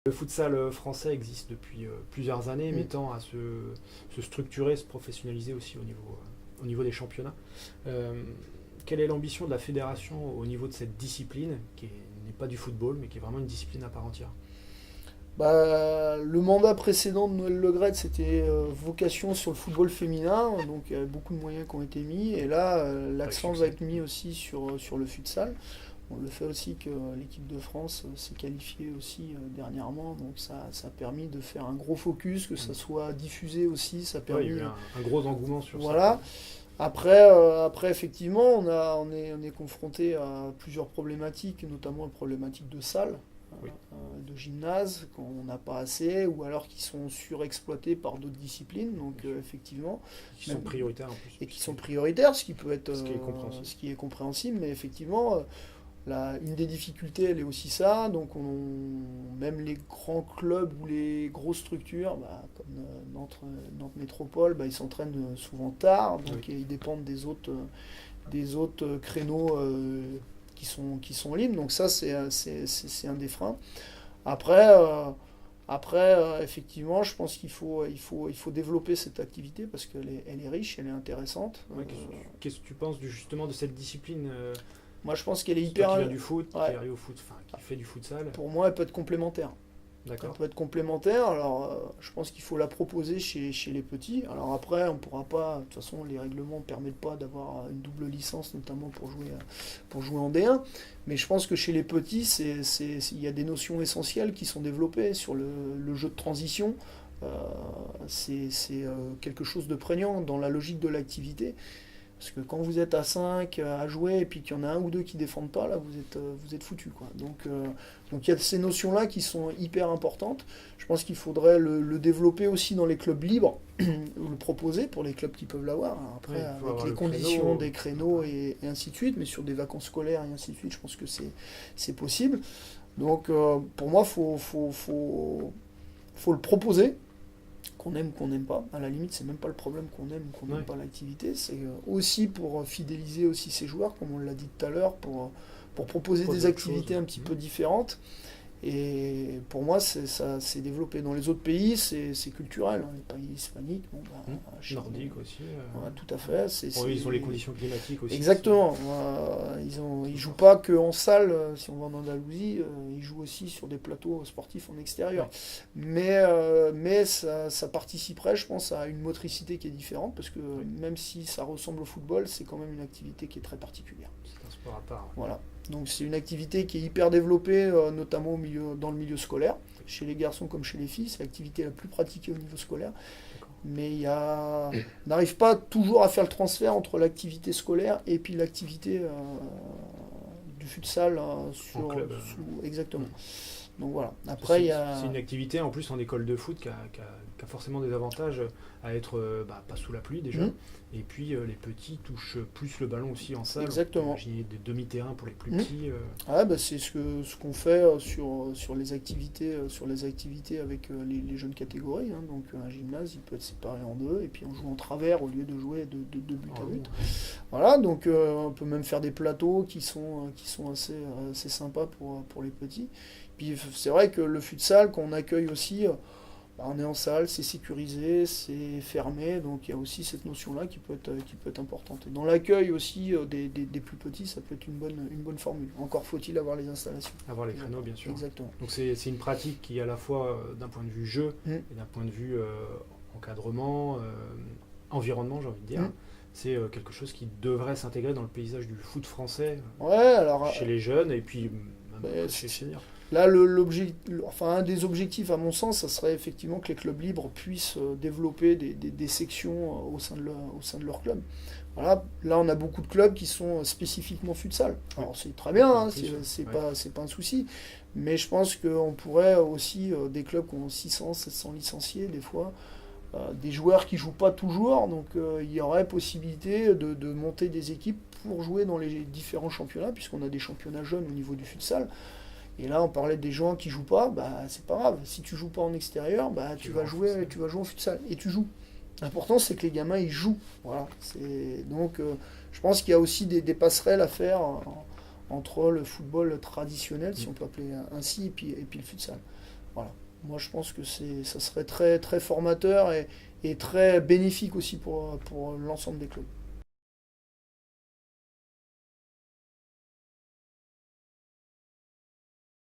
Le futsal français existe depuis plusieurs années, mais tend à se structurer, se professionnaliser aussi au niveau des championnats. Euh, Quelle est l'ambition de la fédération au niveau de cette discipline, n'est pas du football, mais qui est vraiment une discipline à part entière? Bah, le mandat précédent de Noël Le Graët, c'était vocation sur le football féminin, donc il y a beaucoup de moyens qui ont été mis, et là, Avec l'accent va succès. être mis aussi sur le futsal. On le fait aussi que l'équipe de France s'est qualifiée aussi dernièrement, donc ça a permis de faire un gros focus, que ça Mm. soit diffusé aussi, ça a Ouais, il y a permis... eu un gros engouement sur ça, quoi. Voilà. Après, effectivement, on est confronté à plusieurs problématiques, notamment une problématique de salles, Oui, de gymnase, qu'on n'a pas assez, ou alors qui sont surexploités par d'autres disciplines, donc bien sûr. effectivement, Qui sont même- prioritaires en plus. et qui sont prioritaires, ce qui peut être, Ce qui est compréhensible. ce qui est compréhensible, mais effectivement, une des difficultés, elle est aussi ça, donc même les grands clubs ou les grosses structures, bah, comme Nantes Métropole, bah, ils s'entraînent souvent tard, Oui. donc ils dépendent des autres créneaux qui sont libres, donc ça c'est un des freins. Après, effectivement, je pense qu'il faut développer cette activité parce qu'elle est riche, elle est intéressante. Ouais, qu'est-ce que tu penses justement de cette discipline, Moi, je pense qu'elle est toi hyper. qui viens du foot, qui Ouais, arrive au foot, enfin qui fait du futsal, pour moi, elle peut être complémentaire. Elle d'accord? peut être complémentaire, alors je pense qu'il faut la proposer chez les petits. Alors après, on ne pourra pas, de toute façon, les règlements ne permettent pas d'avoir une double licence, notamment pour jouer en D1. Mais je pense que chez les petits, il y a des notions essentielles qui sont développées sur le jeu de transition. Euh, c'est quelque chose de prégnant dans la logique de l'activité. Parce que quand vous êtes à 5 à jouer et puis qu'il y en a un ou deux qui défendent pas, là vous êtes foutu, quoi. Donc il y a ces notions-là qui sont hyper importantes. Je pense qu'il faudrait le développer aussi dans les clubs libres, ou le proposer pour les clubs qui peuvent l'avoir. Alors Oui, après, il faut avec avoir les le conditions créneau, des créneaux et ainsi de suite, mais sur des vacances scolaires et ainsi de suite, je pense que c'est possible. Donc pour moi, faut le proposer, qu'on aime ou qu'on n'aime pas. À la limite, c'est même pas le problème qu'on aime ou qu'on n'aime ouais, pas l'activité. C'est aussi pour fidéliser aussi ses joueurs, comme on l'a dit tout à l'heure, pour proposer proposer des autre chose. activités un petit peu différentes. Et pour moi, ça s'est développé. Dans les autres pays, c'est culturel, hein. Les pays hispaniques, bon, bah, chez nous, Nordique aussi. ouais, tout à fait. Bon, ils ont les conditions climatiques aussi. Exactement. Ils jouent pas que en salle. Si on va en Andalousie, ils jouent aussi sur des plateaux sportifs en Ouais, extérieur. Mais ça participerait, je pense, à une motricité qui est différente parce que ouais, même si ça ressemble au football, c'est quand même une activité qui est très particulière. c'est un sport à part. Voilà. Donc c'est une activité qui est hyper développée, notamment dans le milieu scolaire. Chez les garçons comme chez les filles, c'est l'activité la plus pratiquée au niveau scolaire. D'accord. Mais on n'arrive pas toujours à faire le transfert entre l'activité scolaire et puis l'activité du futsal En club. exactement. Hmm. Donc voilà. Après, il y C'est a une activité en plus en école de foot qui a forcément des avantages à être pas sous la pluie déjà. Hmm, Et puis les petits touchent plus le ballon aussi en salle. On peut exactement. imaginer des demi-terrains pour les plus Hmm. petits. Ah, bah, c'est ce qu'on fait sur les activités avec les jeunes catégories, hein. Donc un gymnase, il peut être séparé en deux et puis on joue en travers au lieu de jouer de but En à haut. but. Voilà, donc on peut même faire des plateaux qui sont assez sympas pour les petits. Puis c'est vrai que le futsal, qu'on accueille aussi, bah, on est en salle, c'est sécurisé, c'est fermé, donc il y a aussi cette notion-là qui peut être importante. Et dans l'accueil aussi des plus petits, ça peut être une bonne formule. Encore faut-il avoir les installations. Avoir les créneaux, bien sûr. Exactement. Donc c'est une pratique qui, à la fois d'un point de vue jeu Mm. et d'un point de vue encadrement, environnement, j'ai envie de dire, Mm. c'est quelque chose qui devrait s'intégrer dans le paysage du foot français Ouais, alors chez les jeunes et puis même bah, après chez les seniors. là, enfin, un des objectifs, à mon sens, ça serait effectivement que les clubs libres puissent développer des sections au sein de leur club. Voilà, là, on a beaucoup de clubs qui sont spécifiquement futsal. Oui. Alors, c'est très bien, hein, Bien sûr. c'est Ouais. pas un souci. Mais je pense qu'on pourrait aussi, des clubs qui ont 600, 700 licenciés, des fois, des joueurs qui jouent pas toujours. Donc, il y aurait possibilité de monter des équipes pour jouer dans les différents championnats, puisqu'on a des championnats jeunes au niveau du futsal. Et là, on parlait des gens qui jouent pas, bah c'est pas grave. Si tu joues pas en extérieur, bah tu vas vas en jouer, futsal. tu vas jouer en futsal et tu joues. L'important, c'est que les gamins ils jouent. Voilà. Donc, je pense qu'il y a aussi des passerelles à faire entre le football traditionnel, si on peut appeler ainsi, et puis le futsal. Voilà. Moi, je pense que ça serait très, très formateur et très bénéfique aussi pour l'ensemble des clubs.